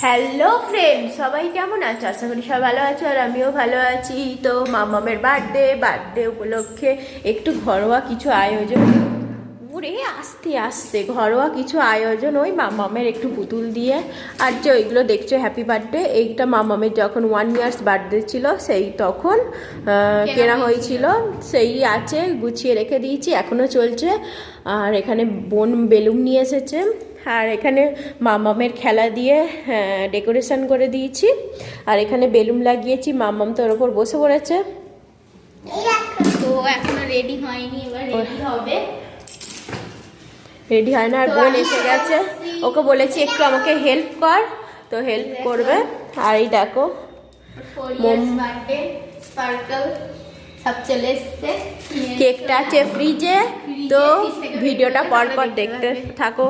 Hello friend, সবাই কেমন আছো? আশা করি সবাই ভালো আছো আর আমিও ভালো আছি। তো মামামের বার্থডে উপলক্ষে একটু ঘরোয়া কিছু আয়োজন, উড়ে আস্তে আস্তে ঘরোয়া কিছু আয়োজন ওই মামামের একটু পুতুল দিয়ে। আর যে ওইগুলো দেখছো হ্যাপি বার্থডে, এইটা মামামের যখন 1 ইয়ার্স বার্থডে ছিল সেই তখন কেনা হয়েছিল, সেই আছে, গুছিয়ে রেখে দিয়েছি, এখনও চলছে। আর এখানে বোন বেলুন নিয়ে এসেছে, আর এখানে মামামের খেলা দিয়ে ডেকোরেশন করে দিয়েছি। আর এখানে বেলুন লাগিয়েছি, মামাম তোর ওপর বসে পড়েছে। তো এখনো রেডি হয়নি, এবার রেডি হবে। রেডি হয় না, আর বোন এসে গেছে, ওকে বলেছি একটু আমাকে হেল্প কর, তো হেল্প করবে। আর এই দেখো সব চলে এসছে, কেকটা আছে ফ্রিজে, তো ভিডিওটা পরপর দেখতে থাকো।